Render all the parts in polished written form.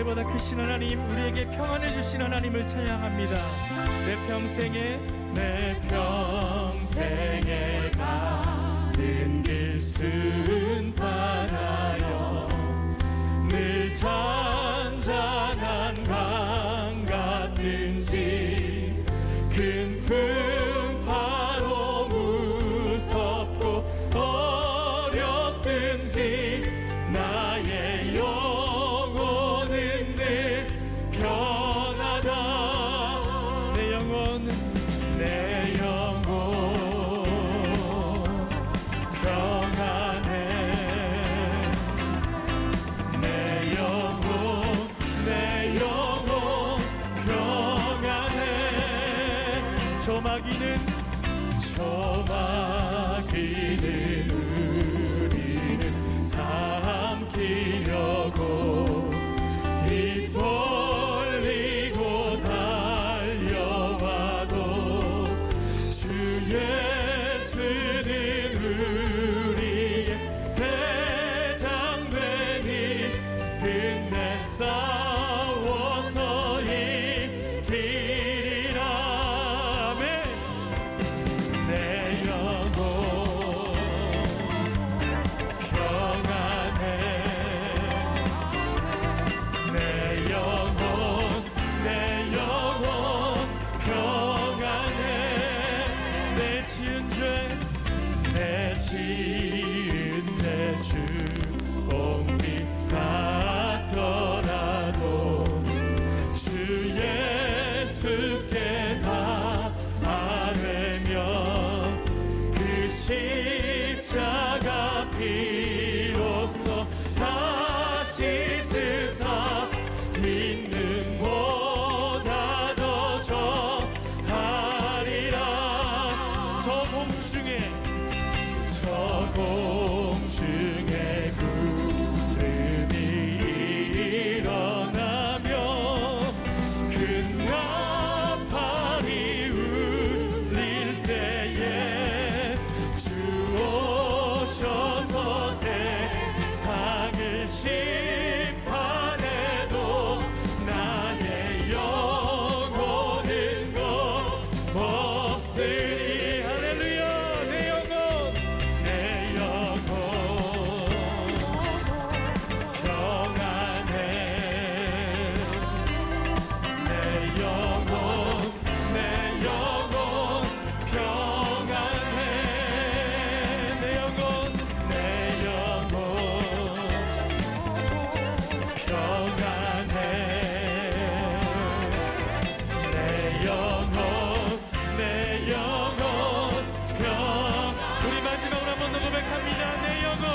때보다 크신 하나님, 우리에게 평안을 주신 하나님을 찬양합니다. 내 평생에 가는 길 순탄하여 늘 잔잔한 강 같은지 큰 풍파로 무섭고 어렵든지 나의 영혼은 늘 편하다. 내 영혼 평안해. 내 영혼 평안해. 저마기는 우리는 삼키려고 입 벌리고 달려와도 주 예수는 우리의 대장 되니 끝내 싸워서 이기리라. 내 영혼 평안해. 내 영혼 평안해. 내 지은 죄 주홍빛 같더라도 주 예수께 다 아뢰면 그 십자가 피로써 다시 쓰사 있는 보다 더 정하리라. 저 공중에 구름이 일어나며 큰 나팔이 울릴 때에 주 오셔서 세상을 심판해도 나의 영혼은 겁없으리. 할렐루야. 내 영혼 평안해. 내 영혼 평안해. 내 영혼 평안해. 내 영혼 우리 마지막으로 한 번 더 고백합니다. 내 영혼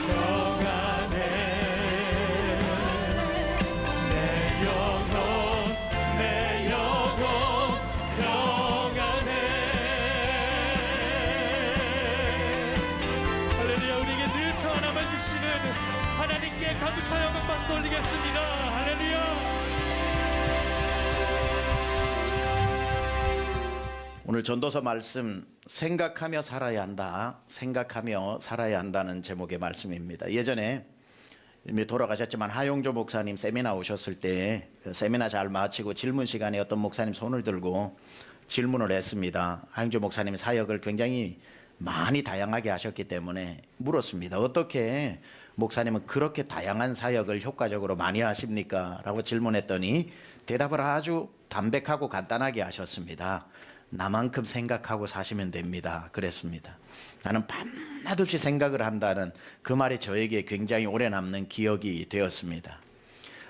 평안해. 내 영혼 평안해. 할렐루야. 우리에게 늘 평안함을 주시는 하나님께 감사 영광 박수 올리겠습니다. 할렐루야. 오늘 전도서 말씀 생각하며 살아야 한다. 생각하며 살아야 한다는 제목의 말씀입니다. 예전에 이미 돌아가셨지만 하용조 목사님 세미나 오셨을 때 그 세미나 잘 마치고 질문 시간에 어떤 목사님 손을 들고 질문을 했습니다. 하용조 목사님 사역을 굉장히 많이 다양하게 하셨기 때문에 물었습니다. 어떻게 목사님은 그렇게 다양한 사역을 효과적으로 많이 하십니까? 라고 질문했더니 대답을 아주 담백하고 간단하게 하셨습니다. 나만큼 생각하고 사시면 됩니다. 그랬습니다. 나는 밤낮없이 생각을 한다는 그 말이 저에게 굉장히 오래 남는 기억이 되었습니다.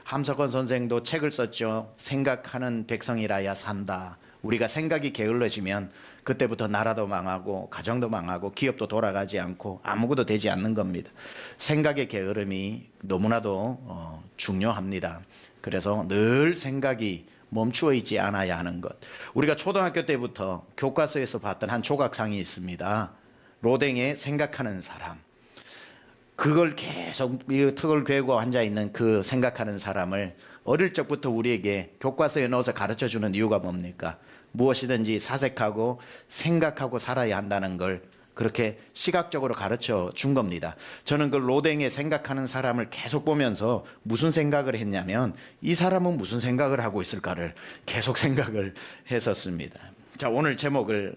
함석헌 선생도 책을 썼죠. 생각하는 백성이라야 산다. 우리가 생각이 게을러지면 그때부터 나라도 망하고 가정도 망하고 기업도 돌아가지 않고 아무것도 되지 않는 겁니다. 생각의 게으름이 너무나도 중요합니다. 그래서 늘 생각이 멈추어 있지 않아야 하는 것. 우리가 초등학교 때부터 교과서에서 봤던 한 조각상이 있습니다. 로댕의 생각하는 사람. 그걸 계속 턱을 괴고 앉아있는 그 생각하는 사람을 어릴 적부터 우리에게 교과서에 넣어서 가르쳐주는 이유가 뭡니까? 무엇이든지 사색하고 생각하고 살아야 한다는 걸 그렇게 시각적으로 가르쳐 준 겁니다. 저는 그 로댕의 생각하는 사람을 계속 보면서 무슨 생각을 했냐면 이 사람은 무슨 생각을 하고 있을까를 계속 생각을 했었습니다. 자, 오늘 제목을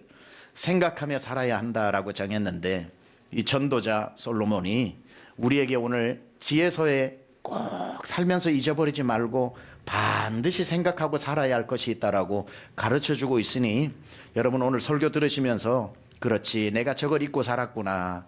생각하며 살아야 한다라고 정했는데 이 전도자 솔로몬이 우리에게 오늘 지혜서에 꼭 살면서 잊어버리지 말고 반드시 생각하고 살아야 할 것이 있다라고 가르쳐주고 있으니 여러분 오늘 설교 들으시면서 그렇지 내가 저걸 잊고 살았구나,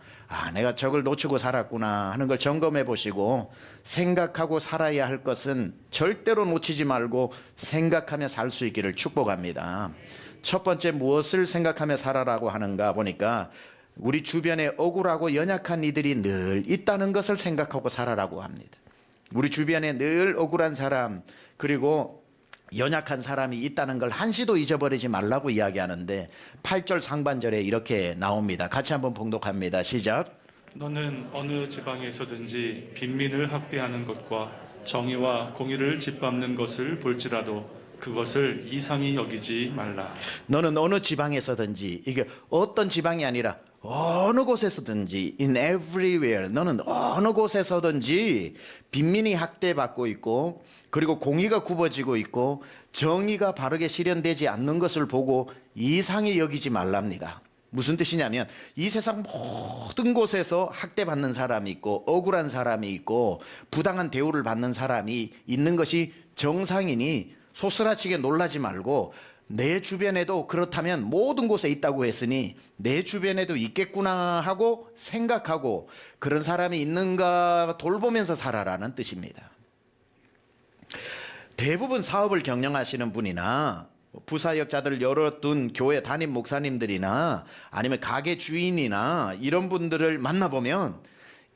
내가 저걸 놓치고 살았구나 하는 걸 점검해 보시고 생각하고 살아야 할 것은 절대로 놓치지 말고 생각하며 살 수 있기를 축복합니다. 첫 번째 무엇을 생각하며 살아라고 하는가 보니까 우리 주변에 억울하고 연약한 이들이 늘 있다는 것을 생각하고 살아라고 합니다. 우리 주변에 늘 억울한 사람 그리고 연약한 사람이 있다는 걸 한시도 잊어버리지 말라고 이야기하는데 8절 상반절에 이렇게 나옵니다. 같이 한번 봉독합니다. 시작. 너는 어느 지방에서든지 빈민을 학대하는 것과 정의와 공의를 짓밟는 것을 볼지라도 그것을 이상히 여기지 말라. 너는 어느 지방에서든지, 이게 어떤 지방이 아니라 어느 곳에서든지, in everywhere, 너는 어느 곳에서든지 빈민이 학대받고 있고 그리고 공의가 굽어지고 있고 정의가 바르게 실현되지 않는 것을 보고 이상히 여기지 말랍니다. 무슨 뜻이냐면 이 세상 모든 곳에서 학대받는 사람이 있고 억울한 사람이 있고 부당한 대우를 받는 사람이 있는 것이 정상이니 소스라치게 놀라지 말고 내 주변에도 그렇다면 모든 곳에 있다고 했으니 내 주변에도 있겠구나 하고 생각하고 그런 사람이 있는가 돌보면서 살아라는 뜻입니다. 대부분 사업을 경영하시는 분이나 부사역자들 열어둔 교회 담임 목사님들이나 아니면 가게 주인이나 이런 분들을 만나보면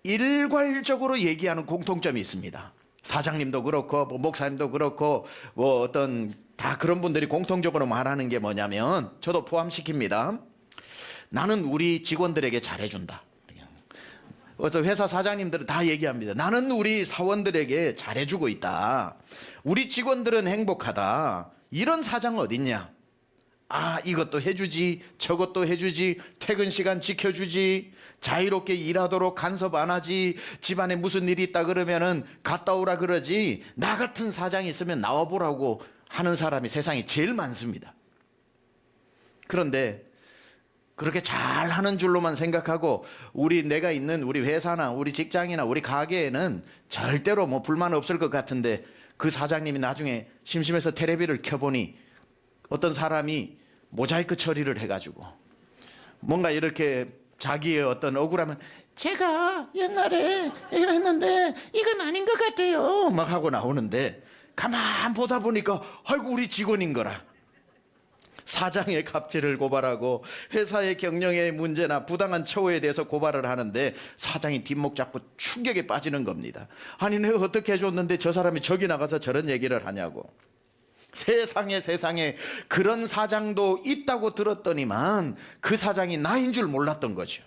일괄적으로 얘기하는 공통점이 있습니다. 사장님도 그렇고 목사님도 그렇고 어떤 다 그런 분들이 공통적으로 말하는 게 뭐냐면 저도 포함시킵니다. 나는 우리 직원들에게 잘해준다. 그래서 회사 사장님들은 다 얘기합니다. 나는 우리 사원들에게 잘해주고 있다. 우리 직원들은 행복하다. 이런 사장 어딨냐? 이것도 해주지, 저것도 해주지, 퇴근 시간 지켜주지, 자유롭게 일하도록 간섭 안 하지, 집안에 무슨 일이 있다 그러면은 갔다 오라 그러지, 나 같은 사장이 있으면 나와보라고 하는 사람이 세상에 제일 많습니다. 그런데 그렇게 잘하는 줄로만 생각하고 내가 있는 우리 회사나 우리 직장이나 우리 가게에는 절대로 불만 없을 것 같은데 그 사장님이 나중에 심심해서 텔레비를 켜보니 어떤 사람이 모자이크 처리를 해가지고 뭔가 이렇게 자기의 어떤 억울함은 제가 옛날에 이랬는데 이건 아닌 것 같아요 막 하고 나오는데 가만 보다 보니까 아이고 우리 직원인 거라. 사장의 갑질을 고발하고 회사의 경영의 문제나 부당한 처우에 대해서 고발을 하는데 사장이 뒷목 잡고 충격에 빠지는 겁니다. 아니 내가 어떻게 해줬는데 저 사람이 저기 나가서 저런 얘기를 하냐고. 세상에 그런 사장도 있다고 들었더니만 그 사장이 나인 줄 몰랐던 거죠.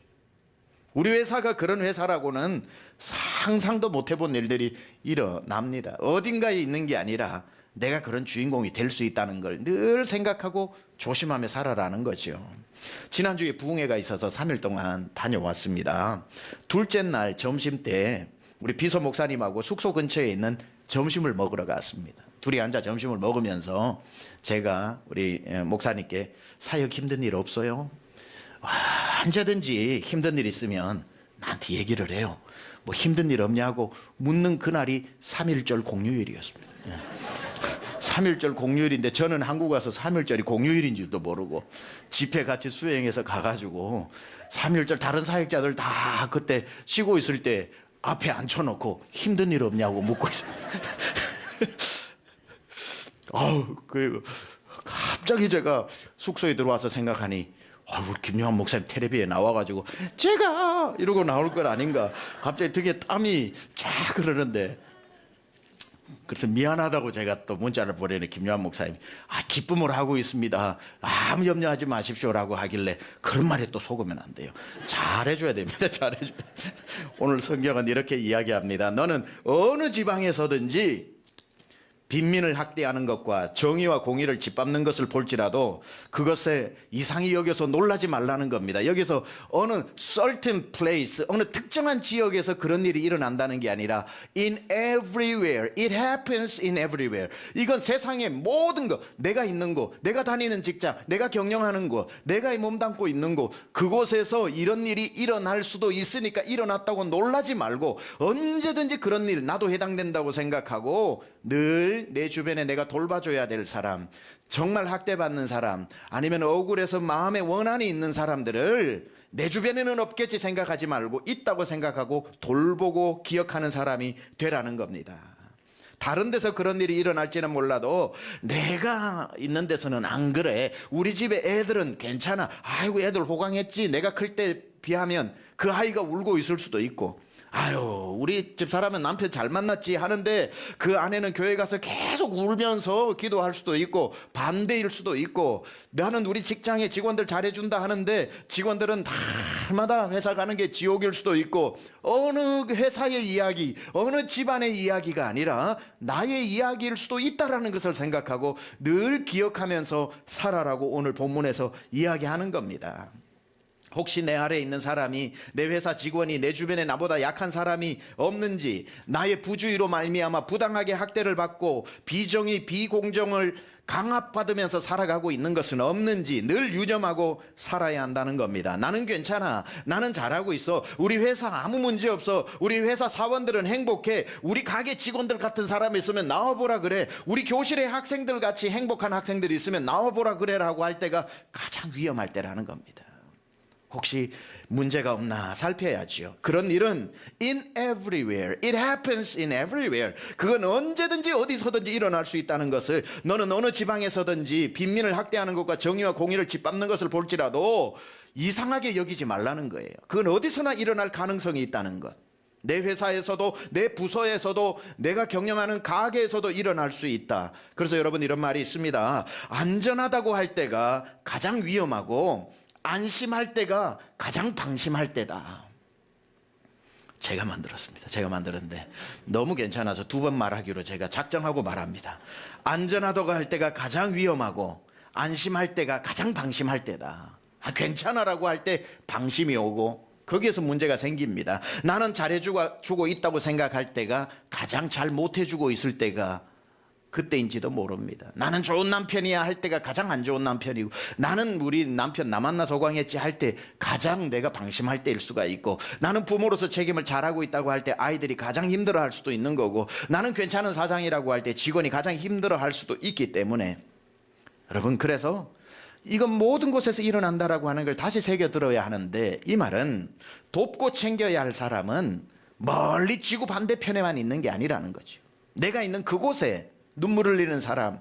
우리 회사가 그런 회사라고는 상상도 못 해본 일들이 일어납니다. 어딘가에 있는 게 아니라 내가 그런 주인공이 될 수 있다는 걸 늘 생각하고 조심하며 살아라는 거죠. 지난주에 부흥회가 있어서 3일 동안 다녀왔습니다. 둘째 날 점심 때 우리 비서 목사님하고 숙소 근처에 있는 점심을 먹으러 갔습니다. 둘이 앉아 점심을 먹으면서 제가 우리 목사님께 사역 힘든 일 없어요? 언제든지 힘든 일 있으면 나한테 얘기를 해요. 힘든 일 없냐고 묻는 그날이 3.1절 공휴일이었습니다. 3.1절 공휴일인데 저는 한국 와서 3.1절이 공휴일인지도 모르고 집회 같이 수행해서 가가지고 3.1절 다른 사역자들 다 그때 쉬고 있을 때 앞에 앉혀놓고 힘든 일 없냐고 묻고 있습니다. 갑자기 제가 숙소에 들어와서 생각하니 우리 김용환 목사님 텔레비에 나와가지고 제가 이러고 나올 건 아닌가. 갑자기 등에 땀이 쫙 흐르는데 그래서 미안하다고 제가 또 문자를 보내는 김용환 목사님이 기쁨을 하고 있습니다. 아무 염려하지 마십시오라고 하길래 그런 말에 또 속으면 안 돼요. 잘해줘야 됩니다. 잘해줘야 오늘 성경은 이렇게 이야기합니다. 너는 어느 지방에서든지 빈민을 학대하는 것과 정의와 공의를 짓밟는 것을 볼지라도 그것에 이상히 여겨서 놀라지 말라는 겁니다. 여기서 어느 certain place, 어느 특정한 지역에서 그런 일이 일어난다는 게 아니라 in everywhere, it happens in everywhere. 이건 세상의 모든 것, 내가 있는 곳, 내가 다니는 직장, 내가 경영하는 곳, 내가 몸담고 있는 곳, 그곳에서 이런 일이 일어날 수도 있으니까 일어났다고 놀라지 말고 언제든지 그런 일 나도 해당된다고 생각하고 늘 내 주변에 내가 돌봐줘야 될 사람, 정말 학대받는 사람, 아니면 억울해서 마음에 원한이 있는 사람들을 내 주변에는 없겠지 생각하지 말고 있다고 생각하고 돌보고 기억하는 사람이 되라는 겁니다. 다른 데서 그런 일이 일어날지는 몰라도 내가 있는 데서는 안 그래. 우리 집에 애들은 괜찮아. 아이고 애들 호강했지. 내가 클 때 비하면 그 아이가 울고 있을 수도 있고, 아유 우리 집 사람은 남편 잘 만났지 하는데 그 아내는 교회 가서 계속 울면서 기도할 수도 있고 반대일 수도 있고, 나는 우리 직장에 직원들 잘해준다 하는데 직원들은 날마다 회사 가는 게 지옥일 수도 있고, 어느 회사의 이야기, 어느 집안의 이야기가 아니라 나의 이야기일 수도 있다라는 것을 생각하고 늘 기억하면서 살아라고 오늘 본문에서 이야기하는 겁니다. 혹시 내 아래에 있는 사람이, 내 회사 직원이 내 주변에 나보다 약한 사람이 없는지, 나의 부주의로 말미암아 부당하게 학대를 받고 비정의 비공정을 강압받으면서 살아가고 있는 것은 없는지 늘 유념하고 살아야 한다는 겁니다. 나는 괜찮아, 나는 잘하고 있어, 우리 회사 아무 문제 없어, 우리 회사 사원들은 행복해, 우리 가게 직원들 같은 사람이 있으면 나와보라 그래, 우리 교실에 학생들 같이 행복한 학생들이 있으면 나와보라 그래라고 할 때가 가장 위험할 때라는 겁니다. 혹시 문제가 없나 살펴야지요. 그런 일은 in everywhere, it happens in everywhere. 그건 언제든지 어디서든지 일어날 수 있다는 것을, 너는 어느 지방에서든지 빈민을 학대하는 것과 정의와 공의를 짓밟는 것을 볼지라도 이상하게 여기지 말라는 거예요. 그건 어디서나 일어날 가능성이 있다는 것. 내 회사에서도, 내 부서에서도, 내가 경영하는 가게에서도 일어날 수 있다. 그래서 여러분 이런 말이 있습니다. 안전하다고 할 때가 가장 위험하고 안심할 때가 가장 방심할 때다. 제가 만들었습니다. 제가 만들었는데 너무 괜찮아서 두 번 말하기로 제가 작정하고 말합니다. 안전하다고 할 때가 가장 위험하고 안심할 때가 가장 방심할 때다. 괜찮아라고 할 때 방심이 오고 거기에서 문제가 생깁니다. 나는 잘해주고 있다고 생각할 때가 가장 잘 못해주고 있을 때가 그때인지도 모릅니다. 나는 좋은 남편이야 할 때가 가장 안 좋은 남편이고, 나는 우리 남편 나 만나서 호강했지 할 때 가장 내가 방심할 때일 수가 있고, 나는 부모로서 책임을 잘하고 있다고 할 때 아이들이 가장 힘들어할 수도 있는 거고, 나는 괜찮은 사장이라고 할 때 직원이 가장 힘들어할 수도 있기 때문에, 여러분 그래서 이건 모든 곳에서 일어난다라고 하는 걸 다시 새겨 들어야 하는데, 이 말은 돕고 챙겨야 할 사람은 멀리 지구 반대편에만 있는 게 아니라는 거죠. 내가 있는 그곳에 눈물을 흘리는 사람,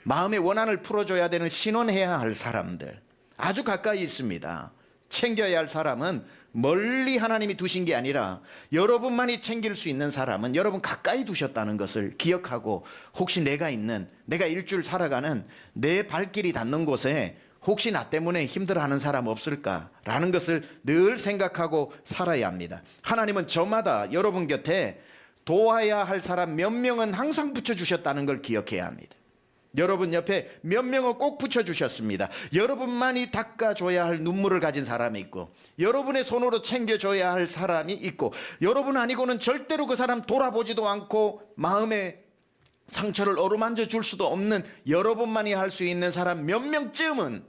마음의 원한을 풀어줘야 되는 신원해야 할 사람들 아주 가까이 있습니다. 챙겨야 할 사람은 멀리 하나님이 두신 게 아니라 여러분만이 챙길 수 있는 사람은 여러분 가까이 두셨다는 것을 기억하고, 혹시 내가 일주일 살아가는 내 발길이 닿는 곳에 혹시 나 때문에 힘들어하는 사람 없을까라는 것을 늘 생각하고 살아야 합니다. 하나님은 저마다 여러분 곁에 도와야 할 사람 몇 명은 항상 붙여주셨다는 걸 기억해야 합니다. 여러분 옆에 몇 명은 꼭 붙여주셨습니다. 여러분만이 닦아줘야 할 눈물을 가진 사람이 있고, 여러분의 손으로 챙겨줘야 할 사람이 있고, 여러분 아니고는 절대로 그 사람 돌아보지도 않고 마음에 상처를 어루만져 줄 수도 없는 여러분만이 할 수 있는 사람 몇 명쯤은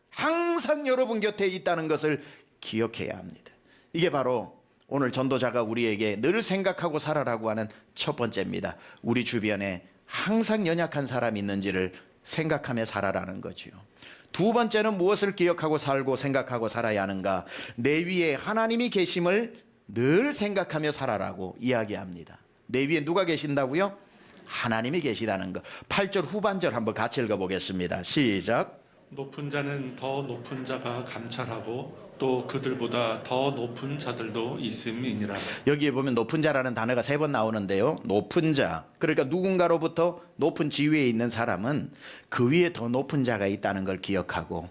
항상 여러분 곁에 있다는 것을 기억해야 합니다. 이게 바로 오늘 전도자가 우리에게 늘 생각하고 살아라고 하는 첫 번째입니다. 우리 주변에 항상 연약한 사람이 있는지를 생각하며 살아라는 거죠. 두 번째는 무엇을 기억하고 살고 생각하고 살아야 하는가? 내 위에 하나님이 계심을 늘 생각하며 살아라고 이야기합니다. 내 위에 누가 계신다고요? 하나님이 계시다는 것. 8절 후반절 한번 같이 읽어보겠습니다. 시작. 높은 자는 더 높은 자가 감찰하고 또 그들보다 더 높은 자들도 있음이니라. 여기에 보면 높은 자라는 단어가 3번 나오는데요. 높은 자, 그러니까 누군가로부터 높은 지위에 있는 사람은 그 위에 더 높은 자가 있다는 걸 기억하고,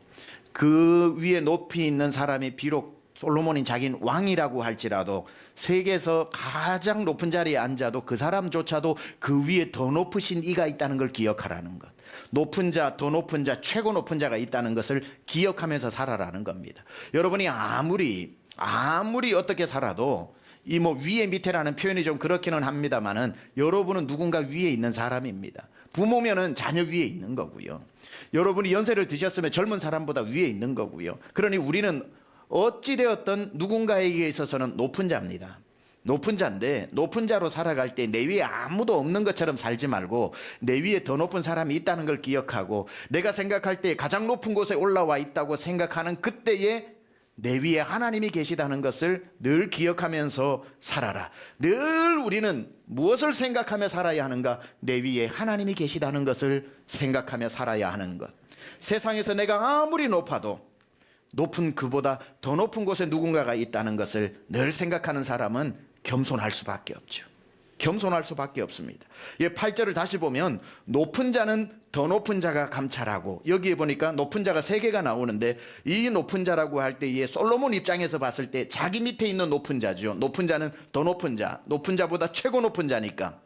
그 위에 높이 있는 사람이 비록 솔로몬이 자기는 왕이라고 할지라도 세계에서 가장 높은 자리에 앉아도 그 사람조차도 그 위에 더 높으신 이가 있다는 걸 기억하라는 것. 높은 자, 더 높은 자, 최고 높은 자가 있다는 것을 기억하면서 살아라는 겁니다. 여러분이 아무리 어떻게 살아도 이 뭐 위에 밑에라는 표현이 좀 그렇기는 합니다만은 여러분은 누군가 위에 있는 사람입니다. 부모면은 자녀 위에 있는 거고요. 여러분이 연세를 드셨으면 젊은 사람보다 위에 있는 거고요. 그러니 우리는 어찌되었던 누군가에게 있어서는 높은 자입니다. 높은 자인데 높은 자로 살아갈 때 내 위에 아무도 없는 것처럼 살지 말고 내 위에 더 높은 사람이 있다는 걸 기억하고 내가 생각할 때 가장 높은 곳에 올라와 있다고 생각하는 그때에 내 위에 하나님이 계시다는 것을 늘 기억하면서 살아라. 늘 우리는 무엇을 생각하며 살아야 하는가? 내 위에 하나님이 계시다는 것을 생각하며 살아야 하는 것. 세상에서 내가 아무리 높아도 높은 그보다 더 높은 곳에 누군가가 있다는 것을 늘 생각하는 사람은 겸손할 수밖에 없죠. 겸손할 수밖에 없습니다. 8절을 다시 보면 높은 자는 더 높은 자가 감찰하고, 여기에 보니까 높은 자가 3개가 나오는데 이 높은 자라고 할 때에 솔로몬 입장에서 봤을 때 자기 밑에 있는 높은 자죠. 높은 자는 더 높은 자, 높은 자보다 최고 높은 자니까.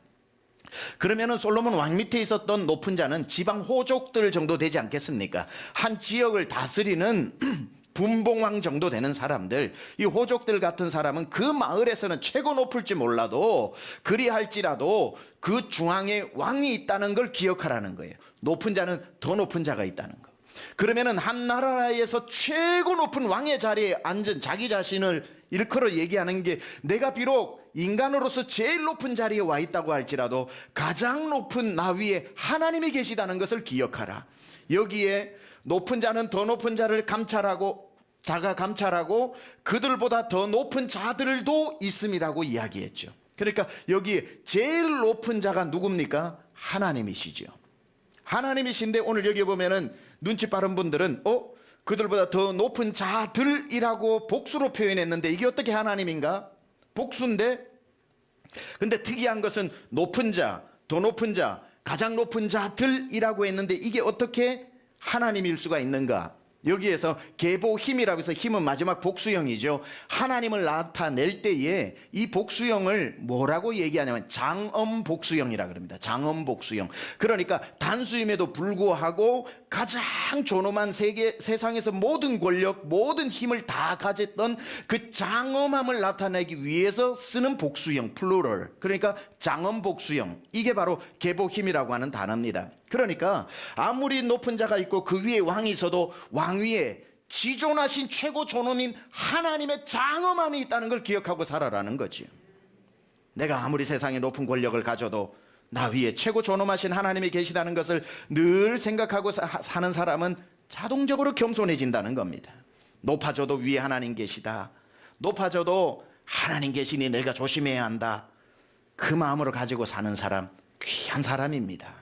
그러면은 솔로몬 왕 밑에 있었던 높은 자는 지방 호족들 정도 되지 않겠습니까? 한 지역을 다스리는 분봉왕 정도 되는 사람들, 이 호족들 같은 사람은 그 마을에서는 최고 높을지 몰라도 그리할지라도 그 중앙에 왕이 있다는 걸 기억하라는 거예요. 높은 자는 더 높은 자가 있다는 거. 그러면은 한 나라에서 최고 높은 왕의 자리에 앉은 자기 자신을 일컬어 얘기하는 게, 내가 비록 인간으로서 제일 높은 자리에 와 있다고 할지라도 가장 높은 나 위에 하나님이 계시다는 것을 기억하라. 여기에 높은 자는 더 높은 자를 감찰하고, 자가 감찰하고 그들보다 더 높은 자들도 있음이라고 이야기했죠. 그러니까 여기에 제일 높은 자가 누굽니까? 하나님이시죠. 하나님이신데 오늘 여기 보면은 눈치 빠른 분들은 그들보다 더 높은 자들이라고 복수로 표현했는데 이게 어떻게 하나님인가? 복수인데. 근데 특이한 것은 높은 자, 더 높은 자, 가장 높은 자들이라고 했는데 이게 어떻게 하나님일 수가 있는가? 여기에서 계보힘이라고 해서 힘은 마지막 복수형이죠. 하나님을 나타낼 때에 이 복수형을 뭐라고 얘기하냐면 장엄복수형이라 그럽니다. 장엄복수형. 그러니까 단수임에도 불구하고 가장 존엄한 세상에서 모든 권력, 모든 힘을 다 가졌던 그 장엄함을 나타내기 위해서 쓰는 복수형, 플루럴. 그러니까 장엄복수형. 이게 바로 계보힘이라고 하는 단어입니다. 그러니까 아무리 높은 자가 있고 그 위에 왕이 있어도 왕 위에 지존하신 최고 존엄인 하나님의 장엄함이 있다는 걸 기억하고 살아라는 거지. 내가 아무리 세상에 높은 권력을 가져도 나 위에 최고 존엄하신 하나님이 계시다는 것을 늘 생각하고 사는 사람은 자동적으로 겸손해진다는 겁니다. 높아져도 위에 하나님 계시다. 높아져도 하나님 계시니 내가 조심해야 한다. 그 마음으로 가지고 사는 사람, 귀한 사람입니다.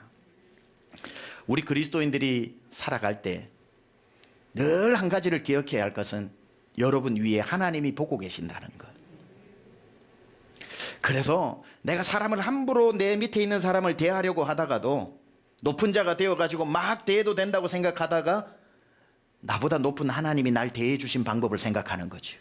우리 그리스도인들이 살아갈 때 늘 한 가지를 기억해야 할 것은 여러분 위에 하나님이 보고 계신다는 것. 그래서 내가 사람을 함부로 내 밑에 있는 사람을 대하려고 하다가도 높은 자가 되어가지고 막 대해도 된다고 생각하다가 나보다 높은 하나님이 날 대해 주신 방법을 생각하는 거죠.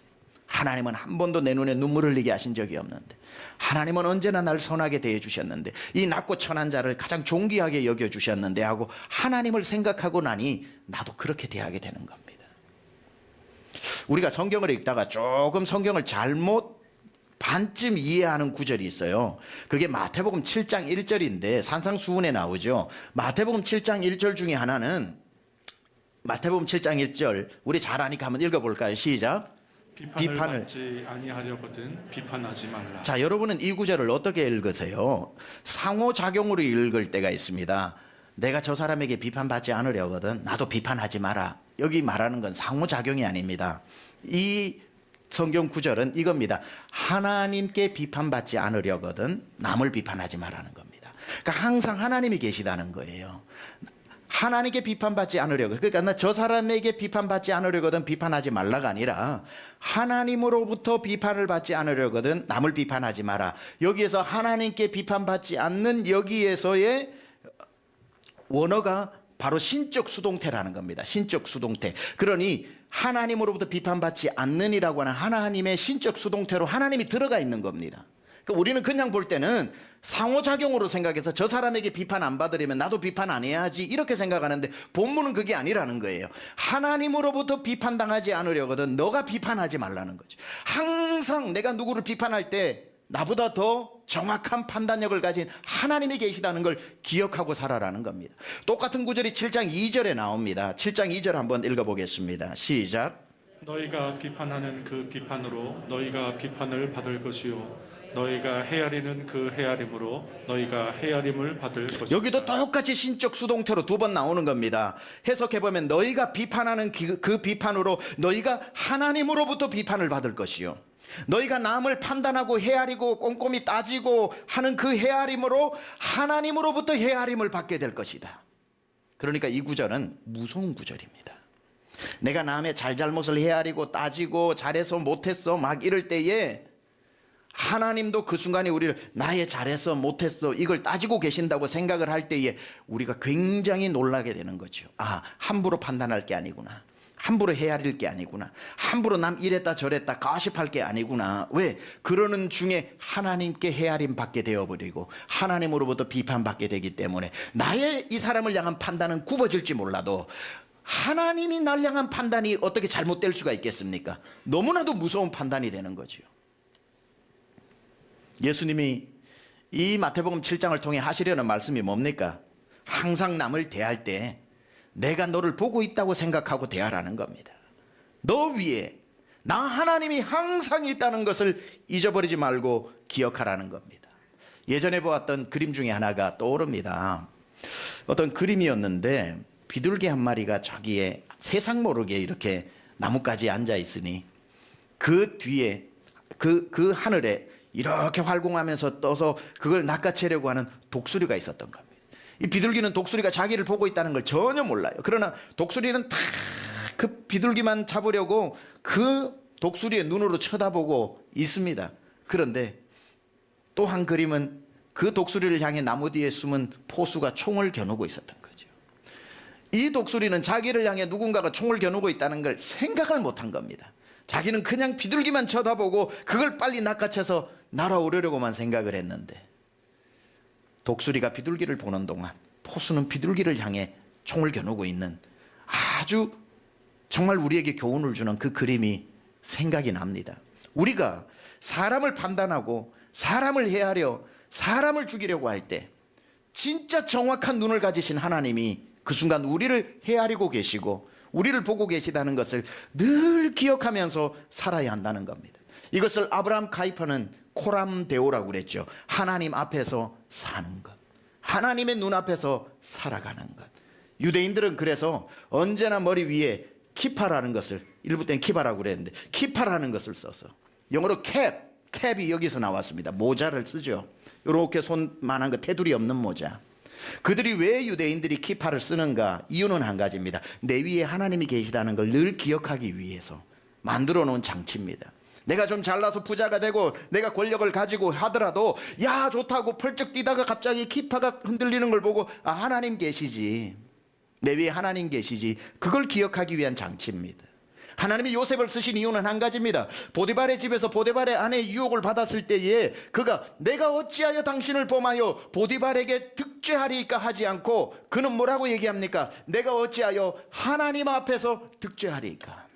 하나님은 한 번도 내 눈에 눈물 흘리게 하신 적이 없는데, 하나님은 언제나 날 선하게 대해 주셨는데, 이 낮고 천한 자를 가장 존귀하게 여겨 주셨는데 하고 하나님을 생각하고 나니 나도 그렇게 대하게 되는 겁니다. 우리가 성경을 읽다가 조금 성경을 잘못 반쯤 이해하는 구절이 있어요. 그게 마태복음 7장 1절인데 산상수훈에 나오죠. 마태복음 7장 1절 중에 하나는, 마태복음 7장 1절 우리 잘 아니까 한번 읽어볼까요? 시작. 비판을 받지 아니하려거든 비판하지 말라. 자, 여러분은 이 구절을 어떻게 읽으세요? 상호작용으로 읽을 때가 있습니다. 내가 저 사람에게 비판받지 않으려거든 나도 비판하지 마라. 여기 말하는 건 상호작용이 아닙니다. 이 성경 구절은 이겁니다. 하나님께 비판받지 않으려거든 남을 비판하지 말라는 겁니다. 그러니까 항상 하나님이 계시다는 거예요. 하나님께 비판받지 않으려고, 그러니까 나 저 사람에게 비판받지 않으려거든 비판하지 말라가 아니라 하나님으로부터 비판을 받지 않으려거든 남을 비판하지 마라. 여기에서 하나님께 비판받지 않는 여기에서의 원어가 바로 신적 수동태라는 겁니다. 신적 수동태. 그러니 하나님으로부터 비판받지 않느니라고 하는 하나님의 신적 수동태로 하나님이 들어가 있는 겁니다. 그러니까 우리는 그냥 볼 때는 상호작용으로 생각해서 저 사람에게 비판 안 받으려면 나도 비판 안 해야지 이렇게 생각하는데 본문은 그게 아니라는 거예요. 하나님으로부터 비판당하지 않으려거든 너가 비판하지 말라는 거죠. 항상 내가 누구를 비판할 때 나보다 더 정확한 판단력을 가진 하나님이 계시다는 걸 기억하고 살아라는 겁니다. 똑같은 구절이 7장 2절에 나옵니다. 7장 2절 한번 읽어보겠습니다. 시작. 너희가 비판하는 그 비판으로 너희가 비판을 받을 것이요 너희가 헤아리는 그 헤아림으로 너희가 헤아림을 받을 것이다. 여기도 똑같이 신적 수동태로 두 번 나오는 겁니다. 해석해보면 너희가 비판하는 그 비판으로 너희가 하나님으로부터 비판을 받을 것이요 너희가 남을 판단하고 헤아리고 꼼꼼히 따지고 하는 그 헤아림으로 하나님으로부터 헤아림을 받게 될 것이다. 그러니까 이 구절은 무서운 구절입니다. 내가 남의 잘잘못을 헤아리고 따지고 잘해서 못했어 막 이럴 때에 하나님도 그 순간에 우리를 나의 잘했어 못했어 이걸 따지고 계신다고 생각을 할 때에 우리가 굉장히 놀라게 되는 거죠. 아, 함부로 판단할 게 아니구나. 함부로 헤아릴 게 아니구나. 함부로 남 이랬다 저랬다 가십할 게 아니구나. 왜? 그러는 중에 하나님께 헤아림 받게 되어버리고 하나님으로부터 비판받게 되기 때문에 나의 이 사람을 향한 판단은 굽어질지 몰라도 하나님이 날 향한 판단이 어떻게 잘못될 수가 있겠습니까? 너무나도 무서운 판단이 되는 거죠. 예수님이 이 마태복음 7장을 통해 하시려는 말씀이 뭡니까? 항상 남을 대할 때 내가 너를 보고 있다고 생각하고 대하라는 겁니다. 너 위에 나 하나님이 항상 있다는 것을 잊어버리지 말고 기억하라는 겁니다. 예전에 보았던 그림 중에 하나가 떠오릅니다. 어떤 그림이었는데 비둘기 한 마리가 저기에 세상 모르게 이렇게 나뭇가지에 앉아 있으니 그 뒤에 그 하늘에 이렇게 활공하면서 떠서 그걸 낚아채려고 하는 독수리가 있었던 겁니다. 이 비둘기는 독수리가 자기를 보고 있다는 걸 전혀 몰라요. 그러나 독수리는 다 그 비둘기만 잡으려고 그 독수리의 눈으로 쳐다보고 있습니다. 그런데 또 한 그림은 그 독수리를 향해 나무 뒤에 숨은 포수가 총을 겨누고 있었던 거죠. 이 독수리는 자기를 향해 누군가가 총을 겨누고 있다는 걸 생각을 못한 겁니다. 자기는 그냥 비둘기만 쳐다보고 그걸 빨리 낚아채서 날아오르려고만 생각을 했는데 독수리가 비둘기를 보는 동안 포수는 비둘기를 향해 총을 겨누고 있는 아주 정말 우리에게 교훈을 주는 그 그림이 생각이 납니다. 우리가 사람을 판단하고 사람을 헤아려 사람을 죽이려고 할 때 진짜 정확한 눈을 가지신 하나님이 그 순간 우리를 헤아리고 계시고 우리를 보고 계시다는 것을 늘 기억하면서 살아야 한다는 겁니다. 이것을 아브라함 카이퍼는 코람데오라고 그랬죠. 하나님 앞에서 사는 것, 하나님의 눈앞에서 살아가는 것. 유대인들은 그래서 언제나 머리 위에 키파라는 것을, 일부 때는 키바라고 그랬는데 키파라는 것을 써서 영어로 캡이 여기서 나왔습니다. 모자를 쓰죠. 이렇게 손만한 거, 테두리 없는 모자. 그들이 왜 유대인들이 키파를 쓰는가? 이유는 한 가지입니다. 내 위에 하나님이 계시다는 걸 늘 기억하기 위해서 만들어 놓은 장치입니다. 내가 좀 잘나서 부자가 되고 내가 권력을 가지고 하더라도 야 좋다고 펄쩍 뛰다가 갑자기 키파가 흔들리는 걸 보고 아, 하나님 계시지, 내 위에 하나님 계시지, 그걸 기억하기 위한 장치입니다. 하나님이 요셉을 쓰신 이유는 한 가지입니다. 보디발의 집에서 보디발의 아내의 유혹을 받았을 때에 그가 내가 어찌하여 당신을 범하여 보디발에게 득죄하리이까 하지 않고 그는 뭐라고 얘기합니까? 내가 어찌하여 하나님 앞에서 득죄하리이까.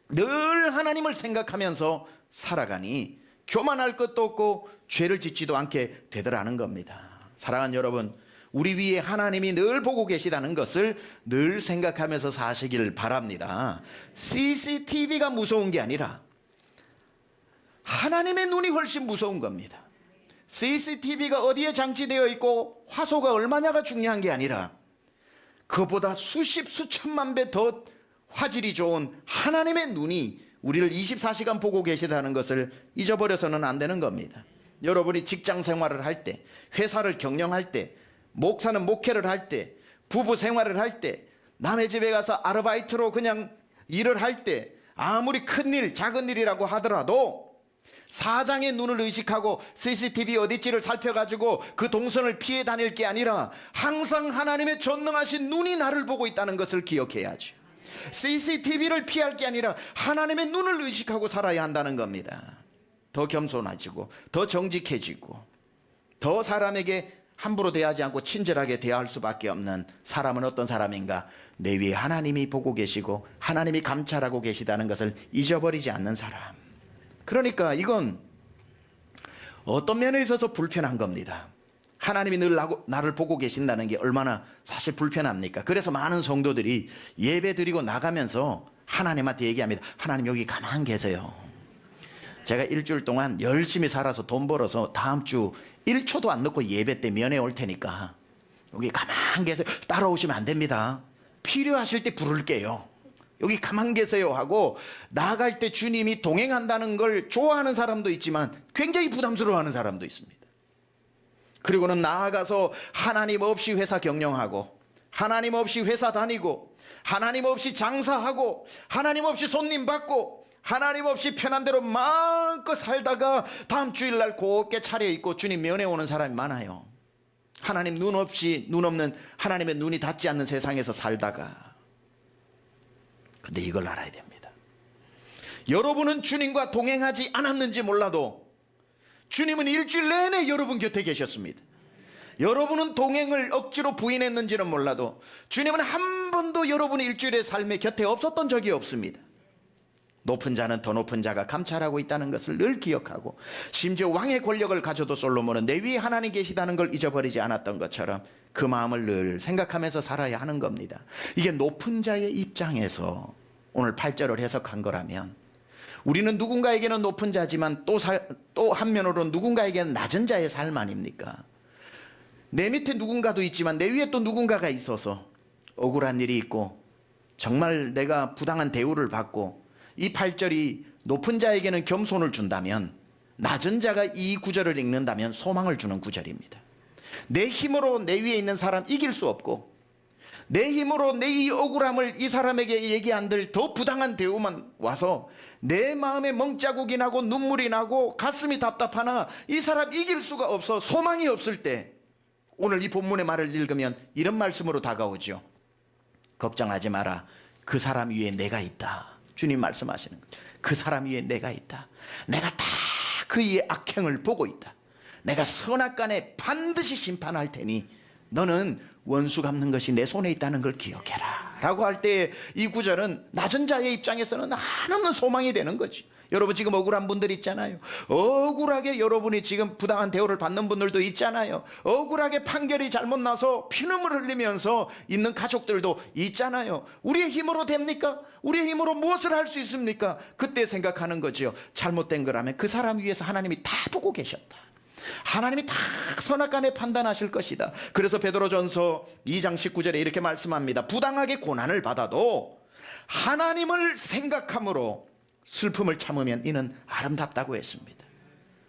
늘 하나님을 생각하면서 살아가니 교만할 것도 없고 죄를 짓지도 않게 되더라는 겁니다. 사랑하는 여러분, 우리 위에 하나님이 늘 보고 계시다는 것을 늘 생각하면서 사시길 바랍니다. CCTV가 무서운 게 아니라 하나님의 눈이 훨씬 무서운 겁니다. CCTV가 어디에 장치되어 있고 화소가 얼마냐가 중요한 게 아니라 그보다 수십 수천만 배 더 화질이 좋은 하나님의 눈이 우리를 24시간 보고 계시다는 것을 잊어버려서는 안 되는 겁니다. 여러분이 직장 생활을 할 때, 회사를 경영할 때, 목사는 목회를 할 때, 부부 생활을 할 때, 남의 집에 가서 아르바이트로 그냥 일을 할 때, 아무리 큰 일, 작은 일이라고 하더라도 사장의 눈을 의식하고 CCTV 어디지를 살펴가지고 그 동선을 피해 다닐 게 아니라 항상 하나님의 전능하신 눈이 나를 보고 있다는 것을 기억해야죠. CCTV를 피할 게 아니라 하나님의 눈을 의식하고 살아야 한다는 겁니다. 더 겸손해지고 더 정직해지고 더 사람에게 함부로 대하지 않고 친절하게 대할 수밖에 없는 사람은 어떤 사람인가? 내 위에 하나님이 보고 계시고 하나님이 감찰하고 계시다는 것을 잊어버리지 않는 사람. 그러니까 이건 어떤 면에 있어서 불편한 겁니다. 하나님이 늘 나를 보고 계신다는 게 얼마나 사실 불편합니까? 그래서 많은 성도들이 예배 드리고 나가면서 하나님한테 얘기합니다. 하나님 여기 가만 계세요. 제가 일주일 동안 열심히 살아서 돈 벌어서 다음 주 1초도 안 넣고 예배 때 면회 올 테니까 여기 가만 계세요. 따라오시면 안 됩니다. 필요하실 때 부를게요. 여기 가만 계세요 하고 나갈 때 주님이 동행한다는 걸 좋아하는 사람도 있지만 굉장히 부담스러워하는 사람도 있습니다. 그리고는 나아가서 하나님 없이 회사 경영하고 하나님 없이 회사 다니고 하나님 없이 장사하고 하나님 없이 손님 받고 하나님 없이 편한 대로 마음껏 살다가 다음 주일날 곱게 차려입고 주님 면회 오는 사람이 많아요. 하나님 눈 없는 하나님의 눈이 닿지 않는 세상에서 살다가. 근데 이걸 알아야 됩니다. 여러분은 주님과 동행하지 않았는지 몰라도 주님은 일주일 내내 여러분 곁에 계셨습니다. 여러분은 동행을 억지로 부인했는지는 몰라도 주님은 한 번도 여러분의 일주일의 삶의 곁에 없었던 적이 없습니다. 높은 자는 더 높은 자가 감찰하고 있다는 것을 늘 기억하고, 심지어 왕의 권력을 가져도 솔로몬은 내 위에 하나님 계시다는 걸 잊어버리지 않았던 것처럼 그 마음을 늘 생각하면서 살아야 하는 겁니다. 이게 높은 자의 입장에서 오늘 8절을 해석한 거라면, 우리는 누군가에게는 높은 자지만 또 한면으로는 누군가에게는 낮은 자의 삶 아닙니까? 내 밑에 누군가도 있지만 내 위에 또 누군가가 있어서 억울한 일이 있고 정말 내가 부당한 대우를 받고, 이 8절이 높은 자에게는 겸손을 준다면, 낮은 자가 이 구절을 읽는다면 소망을 주는 구절입니다. 내 힘으로 내 위에 있는 사람 이길 수 없고, 내 힘으로 내 이 억울함을 이 사람에게 얘기 안 들 더 부당한 대우만 와서 내 마음에 멍자국이 나고 눈물이 나고 가슴이 답답하나 이 사람 이길 수가 없어 소망이 없을 때, 오늘 이 본문의 말을 읽으면 이런 말씀으로 다가오죠. 걱정하지 마라. 그 사람 위에 내가 있다. 주님 말씀하시는 거죠. 그 사람 위에 내가 있다. 내가 다 그의 악행을 보고 있다. 내가 선악간에 반드시 심판할 테니 너는 원수 갚는 것이 내 손에 있다는 걸 기억해라 라고 할 때 이 구절은 낮은 자의 입장에서는 한없는 소망이 되는 거지. 여러분 지금 억울한 분들 있잖아요. 억울하게 여러분이 지금 부당한 대우를 받는 분들도 있잖아요. 억울하게 판결이 잘못 나서 피눈물 흘리면서 있는 가족들도 있잖아요. 우리의 힘으로 됩니까? 우리의 힘으로 무엇을 할 수 있습니까? 그때 생각하는 거죠. 잘못된 거라면 그 사람 위에서 하나님이 다 보고 계셨다. 하나님이 다 선악간에 판단하실 것이다. 그래서 베드로전서 2장 19절에 이렇게 말씀합니다. 부당하게 고난을 받아도 하나님을 생각함으로 슬픔을 참으면 이는 아름답다고 했습니다.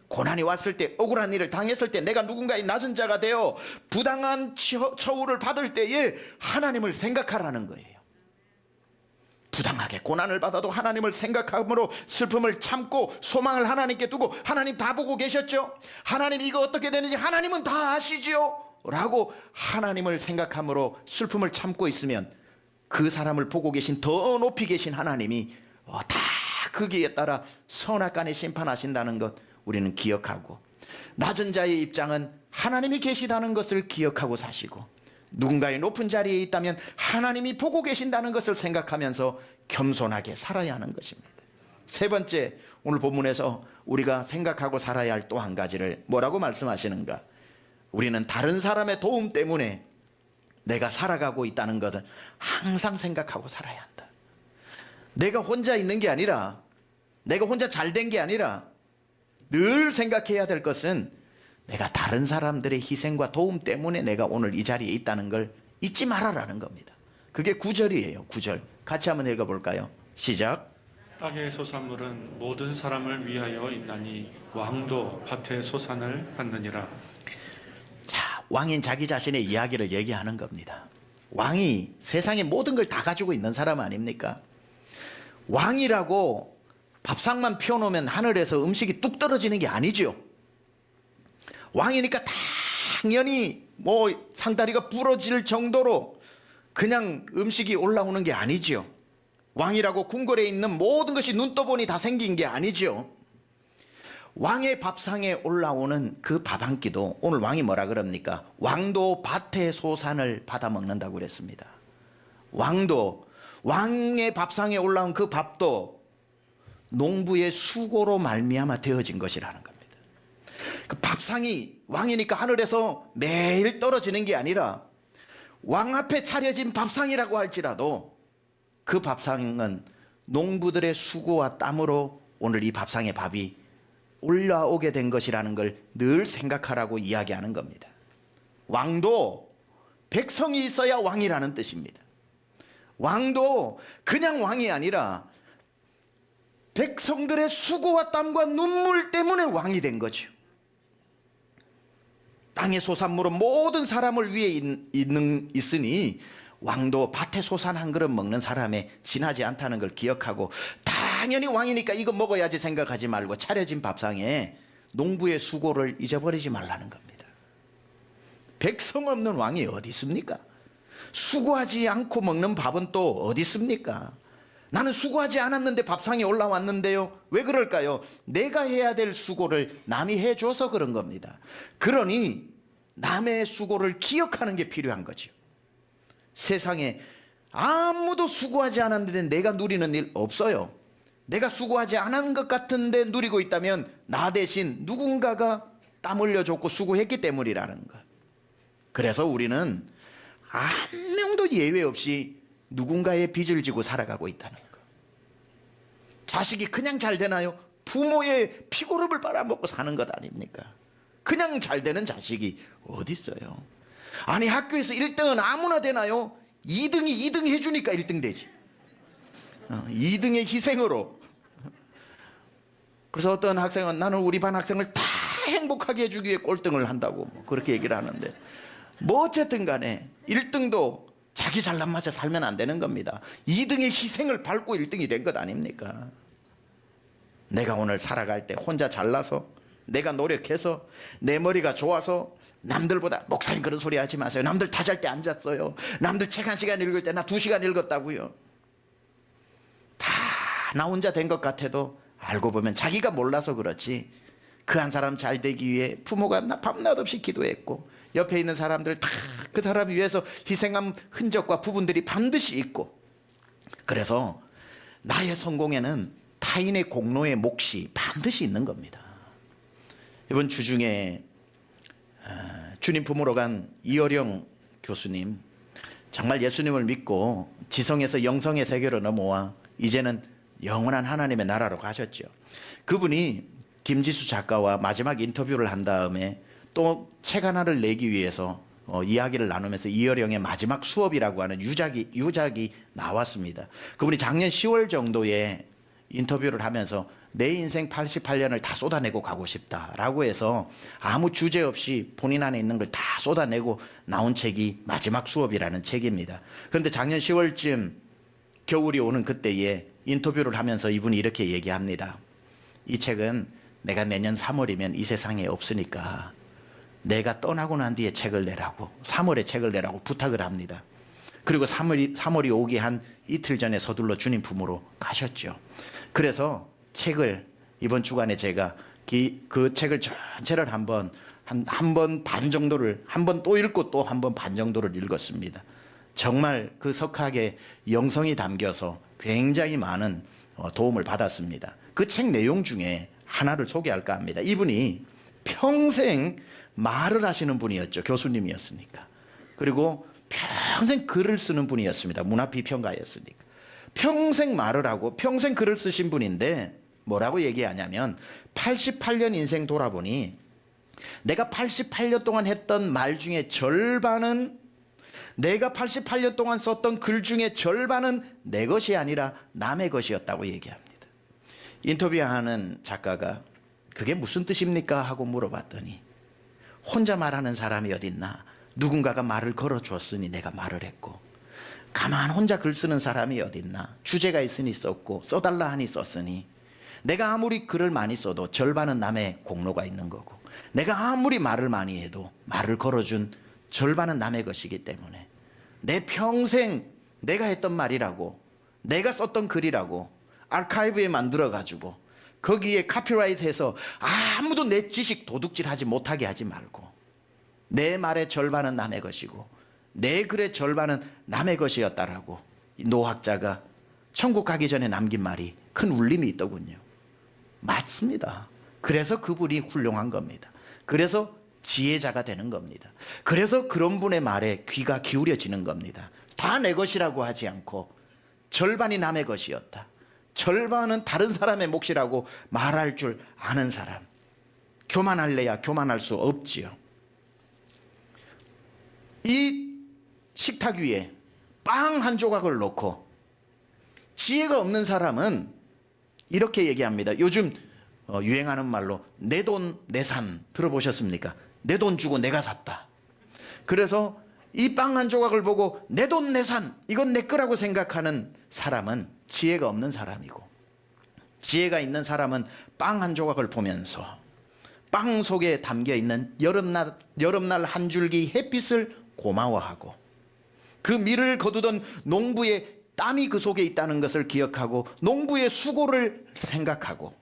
고난이 왔을 때, 억울한 일을 당했을 때, 내가 누군가의 낮은 자가 되어 부당한 처우를 받을 때에 하나님을 생각하라는 거예요. 부당하게 고난을 받아도 하나님을 생각함으로 슬픔을 참고 소망을 하나님께 두고, 하나님 다 보고 계셨죠? 하나님 이거 어떻게 되는지 하나님은 다 아시죠? 라고 하나님을 생각함으로 슬픔을 참고 있으면 그 사람을 보고 계신, 더 높이 계신 하나님이 다 거기에 따라 선악간에 심판하신다는 것 우리는 기억하고, 낮은 자의 입장은 하나님이 계시다는 것을 기억하고 사시고, 누군가의 높은 자리에 있다면 하나님이 보고 계신다는 것을 생각하면서 겸손하게 살아야 하는 것입니다. 세 번째, 오늘 본문에서 우리가 생각하고 살아야 할 또 한 가지를 뭐라고 말씀하시는가? 우리는 다른 사람의 도움 때문에 내가 살아가고 있다는 것을 항상 생각하고 살아야 한다. 내가 혼자 있는 게 아니라, 내가 혼자 잘 된 게 아니라 늘 생각해야 될 것은 내가 다른 사람들의 희생과 도움 때문에 내가 오늘 이 자리에 있다는 걸 잊지 말아라는 겁니다. 그게 9절이에요. 9절 같이 한번 읽어볼까요? 시작. 땅의 소산물은 모든 사람을 위하여 있나니 왕도 밭의 소산을 받느니라. 자, 왕인 자기 자신의 이야기를 얘기하는 겁니다. 왕이 세상의 모든 걸 다 가지고 있는 사람 아닙니까? 왕이라고 밥상만 펴놓으면 하늘에서 음식이 뚝 떨어지는 게 아니죠. 왕이니까 당연히 뭐 상다리가 부러질 정도로 그냥 음식이 올라오는 게 아니죠. 왕이라고 궁궐에 있는 모든 것이 눈 떠보니 다 생긴 게 아니죠. 왕의 밥상에 올라오는 그 밥 한 끼도 오늘 왕이 뭐라 그럽니까? 왕도 밭의 소산을 받아 먹는다고 그랬습니다. 왕도, 왕의 밥상에 올라온 그 밥도 농부의 수고로 말미암아 되어진 것이라는 겁니다. 그 밥상이 왕이니까 하늘에서 매일 떨어지는 게 아니라 왕 앞에 차려진 밥상이라고 할지라도 그 밥상은 농부들의 수고와 땀으로 오늘 이 밥상의 밥이 올라오게 된 것이라는 걸 늘 생각하라고 이야기하는 겁니다. 왕도 백성이 있어야 왕이라는 뜻입니다. 왕도 그냥 왕이 아니라 백성들의 수고와 땀과 눈물 때문에 왕이 된 거죠. 땅의 소산물은 모든 사람을 위해 있으니 왕도 밭에 소산 한 그릇 먹는 사람에 지나지 않다는 걸 기억하고 당연히 왕이니까 이거 먹어야지 생각하지 말고 차려진 밥상에 농부의 수고를 잊어버리지 말라는 겁니다. 백성 없는 왕이 어디 있습니까? 수고하지 않고 먹는 밥은 또 어디 있습니까? 나는 수고하지 않았는데 밥상에 올라왔는데요. 왜 그럴까요? 내가 해야 될 수고를 남이 해줘서 그런 겁니다. 그러니 남의 수고를 기억하는 게 필요한 거죠. 세상에 아무도 수고하지 않았는데 내가 누리는 일 없어요. 내가 수고하지 않은 것 같은데 누리고 있다면 나 대신 누군가가 땀 흘려줬고 수고했기 때문이라는 것. 그래서 우리는 한 명도 예외 없이 누군가의 빚을 지고 살아가고 있다는 것. 자식이 그냥 잘 되나요? 부모의 피고름을 빨아먹고 사는 것 아닙니까? 그냥 잘 되는 자식이 어디 있어요? 아니 학교에서 1등은 아무나 되나요? 2등이 해주니까 1등 되지. 2등의 희생으로. 그래서 어떤 학생은 나는 우리 반 학생을 다 행복하게 해주기 위해 꼴등을 한다고 그렇게 얘기를 하는데 뭐 어쨌든 간에 1등도 자기 잘난 맛에 살면 안 되는 겁니다. 2등의 희생을 밟고 1등이 된 것 아닙니까? 내가 오늘 살아갈 때 혼자 잘나서 내가 노력해서 내 머리가 좋아서 남들보다 목사님 그런 소리 하지 마세요. 남들 다 잘 때 앉았어요. 남들 책 1시간 읽을 때 나 2시간 읽었다고요. 다 나 혼자 된 것 같아도 알고 보면 자기가 몰라서 그렇지 그 한 사람 잘 되기 위해 부모가 밤낮 없이 기도했고 옆에 있는 사람들 다 그 사람 위해서 희생한 흔적과 부분들이 반드시 있고 그래서 나의 성공에는 타인의 공로의 몫이 반드시 있는 겁니다. 이번 주 중에 주님 품으러 간 이어령 교수님 정말 예수님을 믿고 지성에서 영성의 세계로 넘어와 이제는 영원한 하나님의 나라로 가셨죠. 그분이 김지수 작가와 마지막 인터뷰를 한 다음에 또 책 하나를 내기 위해서 이야기를 나누면서 이어령의 마지막 수업이라고 하는 유작이 나왔습니다. 그분이 작년 10월 정도에 인터뷰를 하면서 내 인생 88년을 다 쏟아내고 가고 싶다라고 해서 아무 주제 없이 본인 안에 있는 걸 다 쏟아내고 나온 책이 마지막 수업이라는 책입니다. 그런데 작년 10월쯤 겨울이 오는 그때에 인터뷰를 하면서 이분이 이렇게 얘기합니다. 이 책은 내가 내년 3월이면 이 세상에 없으니까 내가 떠나고 난 뒤에 책을 내라고 3월에 책을 내라고 부탁을 합니다. 그리고 3월이 오기 한 이틀 전에 서둘러 주님 품으로 가셨죠. 그래서 책을 이번 주간에 제가 그 책을 전체를 한 번 반 정도를 한 번 또 읽고 또 한 번 반 정도를 읽었습니다. 정말 그 석학의 영성이 담겨서 굉장히 많은 도움을 받았습니다. 그 책 내용 중에 하나를 소개할까 합니다. 이분이 평생 말을 하시는 분이었죠. 교수님이었으니까. 그리고 평생 글을 쓰는 분이었습니다. 문화비평가였으니까. 평생 말을 하고 평생 글을 쓰신 분인데 뭐라고 얘기하냐면 88년 인생 돌아보니 내가 88년 동안 했던 말 중에 절반은 내가 88년 동안 썼던 글 중에 절반은 내 것이 아니라 남의 것이었다고 얘기합니다. 인터뷰하는 작가가 그게 무슨 뜻입니까? 하고 물어봤더니 혼자 말하는 사람이 어딨나? 누군가가 말을 걸어주었으니 내가 말을 했고 가만 혼자 글 쓰는 사람이 어딨나? 주제가 있으니 썼고 써달라 하니 썼으니 내가 아무리 글을 많이 써도 절반은 남의 공로가 있는 거고, 내가 아무리 말을 많이 해도 말을 걸어준 절반은 남의 것이기 때문에 내 평생 내가 했던 말이라고, 내가 썼던 글이라고 아카이브에 만들어 가지고 거기에 카피라이트해서 아무도 내 지식 도둑질하지 못하게 하지 말고, 내 말의 절반은 남의 것이고 내 글의 절반은 남의 것이었다라고 이 노학자가 천국 가기 전에 남긴 말이 큰 울림이 있더군요. 맞습니다. 그래서 그분이 훌륭한 겁니다. 그래서 지혜자가 되는 겁니다. 그래서 그런 분의 말에 귀가 기울여지는 겁니다. 다 내 것이라고 하지 않고 절반이 남의 것이었다, 절반은 다른 사람의 몫이라고 말할 줄 아는 사람. 교만할래야 교만할 수 없지요. 이 식탁 위에 빵 한 조각을 놓고 지혜가 없는 사람은 이렇게 얘기합니다. 요즘 유행하는 말로 내 돈 내산 들어보셨습니까? 내 돈 주고 내가 샀다. 그래서 이 빵 한 조각을 보고 내 돈 내산, 이건 내 거라고 생각하는 사람은 지혜가 없는 사람이고, 지혜가 있는 사람은 빵 한 조각을 보면서 빵 속에 담겨 있는 여름날 한 줄기 햇빛을 고마워하고, 그 밀을 거두던 농부의 땀이 그 속에 있다는 것을 기억하고 농부의 수고를 생각하고,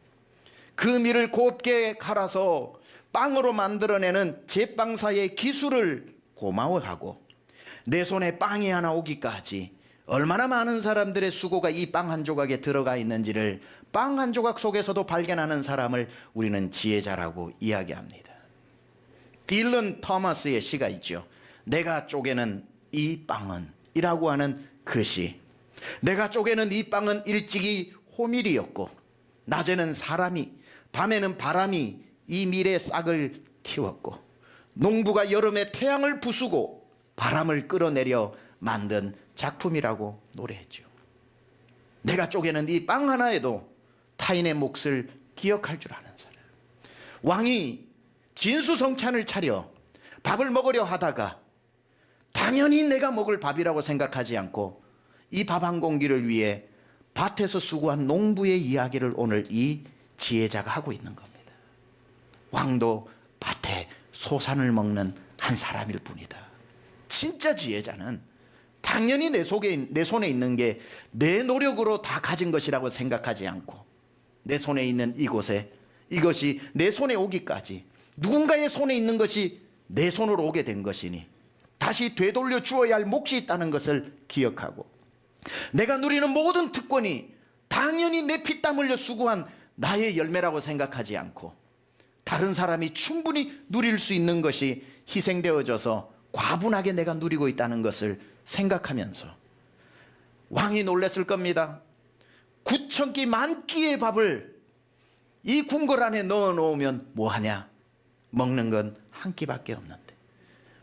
그 밀을 곱게 갈아서 빵으로 만들어내는 제빵사의 기술을 고마워하고, 내 손에 빵이 하나 오기까지 얼마나 많은 사람들의 수고가 이 빵 한 조각에 들어가 있는지를 빵 한 조각 속에서도 발견하는 사람을 우리는 지혜자라고 이야기합니다. 딜런 토마스의 시가 있죠. 내가 쪼개는 이 빵은 이라고 하는 그 시. 내가 쪼개는 이 빵은 일찍이 호밀이었고 낮에는 사람이, 밤에는 바람이 이 밀의 싹을 틔웠고, 농부가 여름에 태양을 부수고 바람을 끌어내려 만든 작품이라고 노래했죠. 내가 쪼개는 이 빵 하나에도 타인의 몫을 기억할 줄 아는 사람. 왕이 진수성찬을 차려 밥을 먹으려 하다가 당연히 내가 먹을 밥이라고 생각하지 않고 이 밥 한 공기를 위해 밭에서 수고한 농부의 이야기를 오늘 이 지혜자가 하고 있는 겁니다. 왕도 밭에 소산을 먹는 한 사람일 뿐이다. 진짜 지혜자는 당연히 내 손에 있는 게 내 노력으로 다 가진 것이라고 생각하지 않고, 내 손에 있는 이곳에 이것이 내 손에 오기까지 누군가의 손에 있는 것이 내 손으로 오게 된 것이니 다시 되돌려 주어야 할 몫이 있다는 것을 기억하고, 내가 누리는 모든 특권이 당연히 내 피땀 흘려 수고한 나의 열매라고 생각하지 않고, 다른 사람이 충분히 누릴 수 있는 것이 희생되어져서 과분하게 내가 누리고 있다는 것을 생각하면서, 왕이 놀랐을 겁니다. 9,000끼 만끼의 밥을 이 궁궐 안에 넣어 놓으면 뭐하냐? 먹는 건 한 끼밖에 없는데,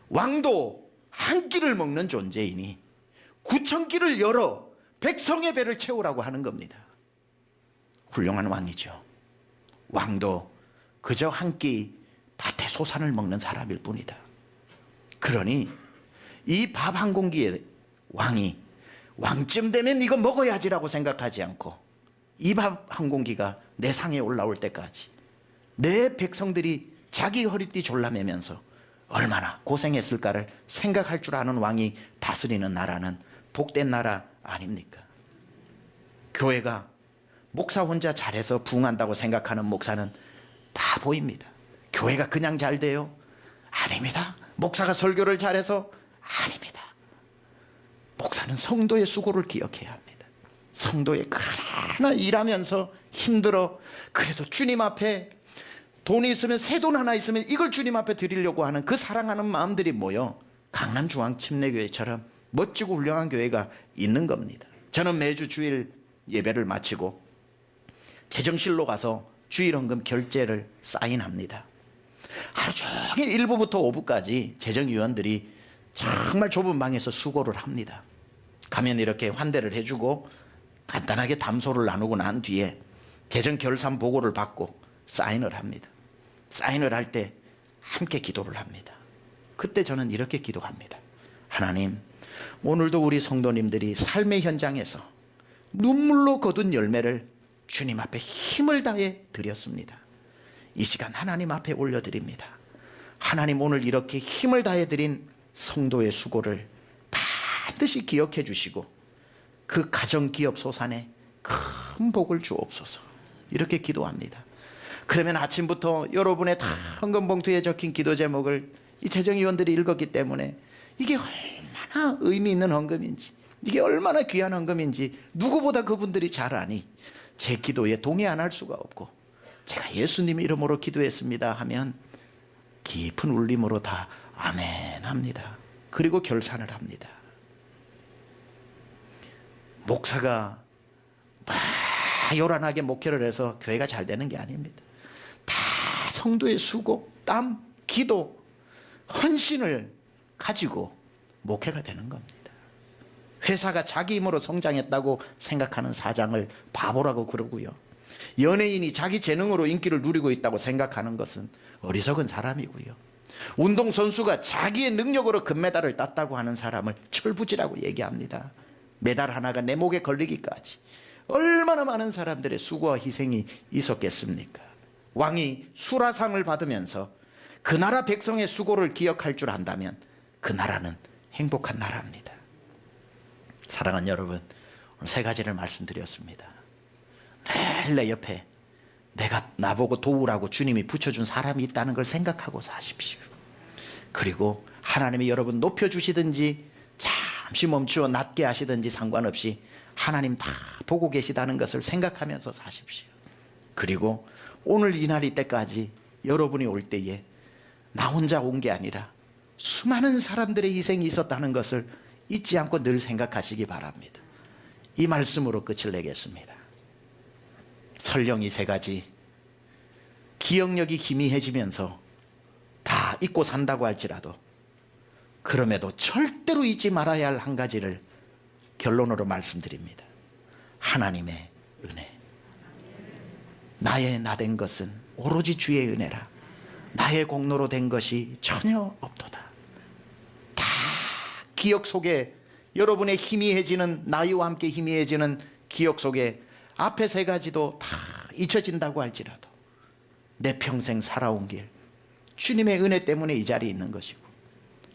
왕도 한 끼를 먹는 존재이니 9,000끼를 열어 백성의 배를 채우라고 하는 겁니다. 훌륭한 왕이죠. 왕도 그저 한 끼 밭에 소산을 먹는 사람일 뿐이다. 그러니 이 밥 한 공기에 왕이 왕쯤 되면 이거 먹어야지라고 생각하지 않고, 이 밥 한 공기가 내 상에 올라올 때까지 내 백성들이 자기 허리띠 졸라매면서 얼마나 고생했을까를 생각할 줄 아는 왕이 다스리는 나라는 복된 나라 아닙니까? 교회가 목사 혼자 잘해서 부흥한다고 생각하는 목사는 바보입니다. 교회가 그냥 잘 돼요? 아닙니다. 목사가 설교를 잘해서? 아닙니다. 목사는 성도의 수고를 기억해야 합니다. 성도의 그러나 일하면서 힘들어 그래도 주님 앞에 돈이 있으면, 새 돈 하나 있으면 이걸 주님 앞에 드리려고 하는 그 사랑하는 마음들이 모여 강남중앙침례교회처럼 멋지고 훌륭한 교회가 있는 겁니다. 저는 매주 주일 예배를 마치고 재정실로 가서 주일헌금 결제를 사인합니다. 하루 종일 1부부터 5부까지 재정위원들이 정말 좁은 방에서 수고를 합니다. 가면 이렇게 환대를 해주고 간단하게 담소를 나누고 난 뒤에 재정 결산 보고를 받고 사인을 합니다. 사인을 할 때 함께 기도를 합니다. 그때 저는 이렇게 기도합니다. 하나님, 오늘도 우리 성도님들이 삶의 현장에서 눈물로 거둔 열매를 주님 앞에 힘을 다해 드렸습니다. 이 시간 하나님 앞에 올려드립니다. 하나님, 오늘 이렇게 힘을 다해 드린 성도의 수고를 반드시 기억해 주시고 그 가정기업 소산에 큰 복을 주옵소서. 이렇게 기도합니다. 그러면 아침부터 여러분의 다 헌금봉투에 적힌 기도 제목을 이 재정위원들이 읽었기 때문에 이게 얼마나 의미 있는 헌금인지, 이게 얼마나 귀한 헌금인지 누구보다 그분들이 잘 아니 제 기도에 동의 안 할 수가 없고, 제가 예수님 이름으로 기도했습니다 하면 깊은 울림으로 다 아멘 합니다. 그리고 결산을 합니다. 목사가 막 요란하게 목회를 해서 교회가 잘 되는 게 아닙니다. 다 성도의 수고, 땀, 기도, 헌신을 가지고 목회가 되는 겁니다. 회사가 자기 힘으로 성장했다고 생각하는 사장을 바보라고 그러고요. 연예인이 자기 재능으로 인기를 누리고 있다고 생각하는 것은 어리석은 사람이고요. 운동선수가 자기의 능력으로 금메달을 땄다고 하는 사람을 철부지라고 얘기합니다. 메달 하나가 내 목에 걸리기까지 얼마나 많은 사람들의 수고와 희생이 있었겠습니까? 왕이 수라상을 받으면서 그 나라 백성의 수고를 기억할 줄 안다면 그 나라는 행복한 나라입니다. 사랑하는 여러분, 오늘 세 가지를 말씀드렸습니다. 늘 내 옆에 내가 나보고 도우라고 주님이 붙여준 사람이 있다는 걸 생각하고 사십시오. 그리고 하나님이 여러분 높여주시든지 잠시 멈추어 낮게 하시든지 상관없이 하나님 다 보고 계시다는 것을 생각하면서 사십시오. 그리고 오늘 이날이 때까지 여러분이 올 때에 나 혼자 온 게 아니라 수많은 사람들의 희생이 있었다는 것을 잊지 않고 늘 생각하시기 바랍니다. 이 말씀으로 끝을 내겠습니다. 설령이 세 가지, 기억력이 희미해지면서 다 잊고 산다고 할지라도 그럼에도 절대로 잊지 말아야 할 한 가지를 결론으로 말씀드립니다. 하나님의 은혜. 나의 나 된 것은 오로지 주의 은혜라. 나의 공로로 된 것이 전혀 없도다. 다 기억 속에, 여러분의 희미해지는, 나이와 함께 희미해지는 기억 속에 앞에 세 가지도 다 잊혀진다고 할지라도 내 평생 살아온 길, 주님의 은혜 때문에 이 자리에 있는 것이고,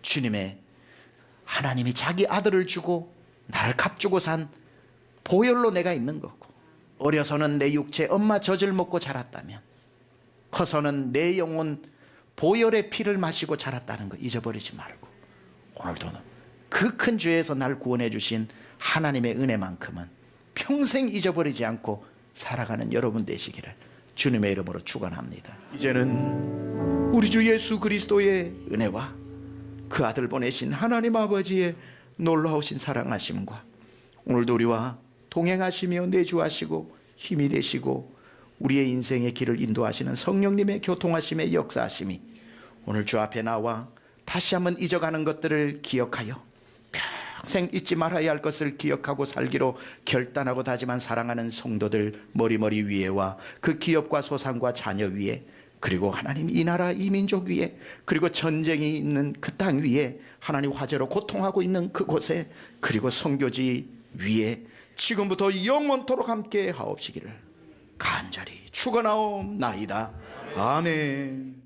주님의 하나님이 자기 아들을 주고 나를 값주고 산 보혈로 내가 있는 거고, 어려서는 내 육체 엄마 젖을 먹고 자랐다면 커서는 내 영혼 보혈의 피를 마시고 자랐다는 거 잊어버리지 말고, 오늘도 그 큰 죄에서 날 구원해 주신 하나님의 은혜만큼은 평생 잊어버리지 않고 살아가는 여러분 되시기를 주님의 이름으로 축원합니다. 이제는 우리 주 예수 그리스도의 은혜와 그 아들 보내신 하나님 아버지의 놀라우신 사랑하심과 오늘도 우리와 동행하시며 내주하시고 힘이 되시고 우리의 인생의 길을 인도하시는 성령님의 교통하심의 역사하심이 오늘 주 앞에 나와 다시 한번 잊어가는 것들을 기억하여 평생 잊지 말아야 할 것을 기억하고 살기로 결단하고 다짐한 사랑하는 성도들 머리머리 위에와 그 기업과 소산과 자녀 위에, 그리고 하나님 이 나라 이 민족 위에, 그리고 전쟁이 있는 그 땅 위에, 하나님 화재로 고통하고 있는 그곳에, 그리고 선교지 위에 지금부터 영원토록 함께 하옵시기를 간절히 축원하옵나이다. 아멘.